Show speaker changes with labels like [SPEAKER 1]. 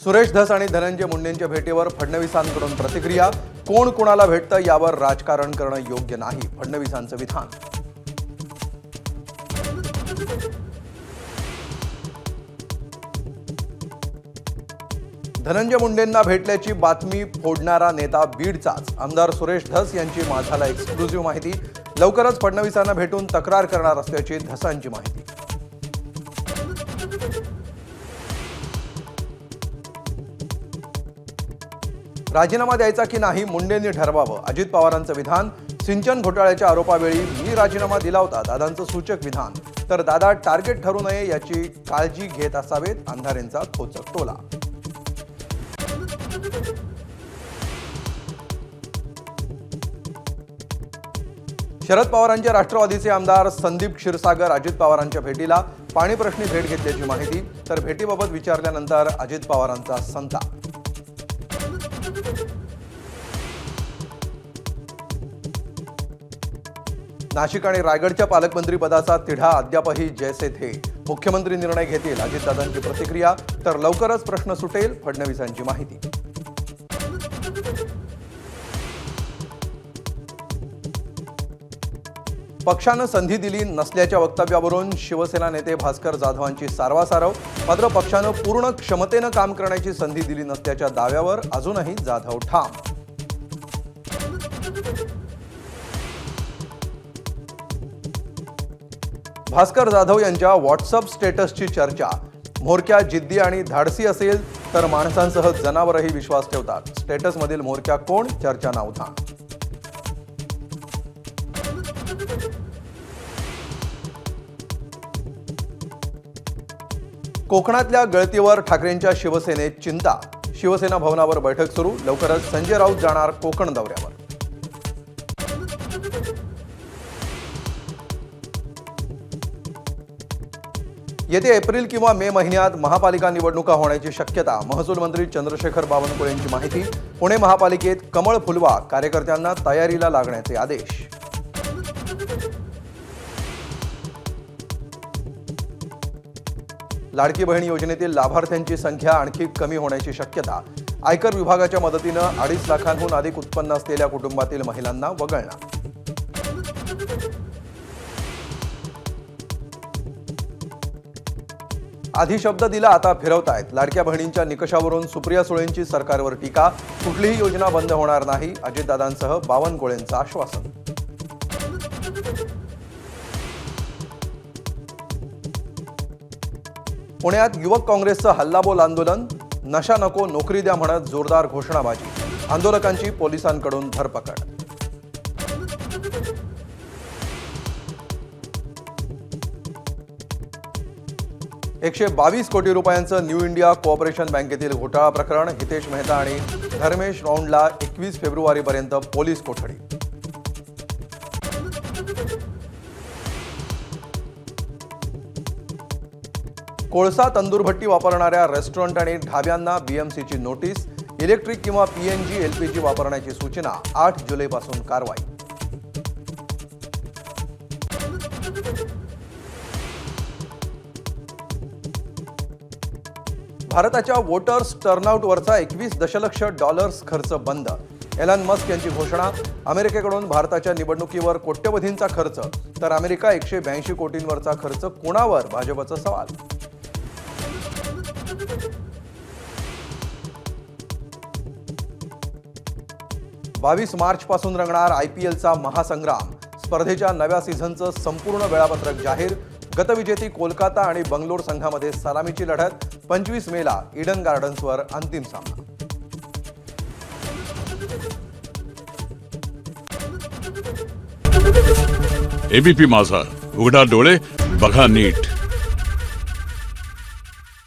[SPEAKER 1] सुरेश धस आणि धनंजय मुंडेंच्या भेटीवर फडणवीसांकडून प्रतिक्रिया. कोण कोणाला भेटतं यावर राजकारण करणं योग्य नाही, फडणवीसांचं विधान. धनंजय मुंडेंना भेटल्याची बातमी फोडणारा नेता बीडचाच. आमदार सुरेश धस यांची माझाला एक्सक्लुझिव्ह माहिती. लवकरच फडणवीसांना भेटून तक्रार करणार असल्याची धसांची माहिती. राजीनामा द्यायचा की नाही मुंडेंनी ठरवावं, अजित पवारांचं विधान. सिंचन घोटाळ्याच्या आरोपावेळी मी राजीनामा दिला होता, दादांचं सूचक विधान. तर दादा टार्गेट ठरू नये याची काळजी घेत असावेत, अंधारेंचा खोचक टोला. शरद पवारांचे राष्ट्रवादीचे आमदार संदीप क्षीरसागर अजित पवारांच्या भेटीला. पाणी प्रश्नी भेट घेतल्याची माहिती. तर भेटीबाबत विचारल्यानंतर अजित पवारांचा संताप. नाशिक आणि रायगडच्या पालकमंत्री पदाचा तिढा अद्यापही जैसे थे. मुख्यमंत्री निर्णय घेतील, अजितदादांची प्रतिक्रिया. तर लवकरच प्रश्न सुटेल, फडणवीसांची माहिती. पक्षानं संधी दिली नसल्याच्या वक्तव्यावरून शिवसेना नेते भास्कर जाधवांची सारवासारव. मात्र पक्षानं पूर्ण क्षमतेनं काम करण्याची संधी दिली नसल्याच्या दाव्यावर अजूनही जाधव ठाम. भास्कर जाधव यांच्या व्हॉट्सअप स्टेटसची चर्चा. म्होरक्या जिद्दी आणि धाडसी असेल तर माणसांसह जनावरही विश्वास ठेवतात. स्टेटसमधील म्होरक्या कोण, चर्चा नावधान. कोकणातल्या गळतीवर ठाकरेंच्या शिवसेनेत चिंता. शिवसेना भवनावर बैठक सुरू. लवकरच संजय राऊत जाणार कोकण दौऱ्यावर. येत्या एप्रिल किंवा मे महिन्यात महापालिका निवडणुका होण्याची शक्यता. महसूल मंत्री चंद्रशेखर बावनकुळेंची माहिती. पुणे महापालिकेत कमळ फुलवा, कार्यकर्त्यांना तयारीला लागण्याचे आदेश. लाडकी बहीण योजनेतील लाभार्थ्यांची संख्या आणखी कमी होण्याची शक्यता. आयकर विभागाच्या मदतीनं 2.5 लाखांहून अधिक उत्पन्न असलेल्या कुटुंबातील महिलांना वगळणार. आधी शब्द दिला, आता फिरवतायत. लाडक्या बहिणींच्या निकषावरून सुप्रिया सुळेंची सरकारवर टीका. कुठलीही योजना बंद होणार नाही, अजितदादांसह बावनकुळेंचं आश्वासन. पुण्यात युवक काँग्रेसचं हल्लाबोल आंदोलन. नशा नको, नोकरी द्या म्हणत जोरदार घोषणाबाजी. आंदोलकांची पोलिसांकडून धरपकड. ₹122 कोटी रुपयांचं न्यू इंडिया कोऑपरेशन बँकेतील घोटाळा प्रकरण. हितेश मेहता आणि धर्मेश रौंडला 21 फेब्रुवारीपर्यंत पोलीस कोठडी. कोळसा तंदूरभट्टी वापरणाऱ्या रेस्टॉरंट आणि ढाब्यांना बीएमसीची नोटीस. इलेक्ट्रिक किंवा पीएनजी एलपीजी वापरण्याची सूचना. 8 जुलैपासून कारवाई. भारताच्या वोटर्स टर्नआउटवरचा $21 दशलक्ष खर्च बंद. एलन मस्क यांची घोषणा. अमेरिकेकडून भारताच्या निवडणुकीवर कोट्यवधींचा खर्च, तर अमेरिका 182 कोटींवरचा खर्च कोणावर, भाजपचा सवाल. बावीस मार्च पासून रंगणार आयपीएलचा महासंग्राम. स्पर्धेच्या नव्या सीझनचं संपूर्ण वेळापत्रक जाहीर. गतविजेती कोलकाता आणि बंगलोर संघामध्ये सलामीची लढत. 25 मेला ईडन गार्डन्सवर अंतिम सामना.
[SPEAKER 2] एबीपी माझा, उघडा डोळे बघा नीट.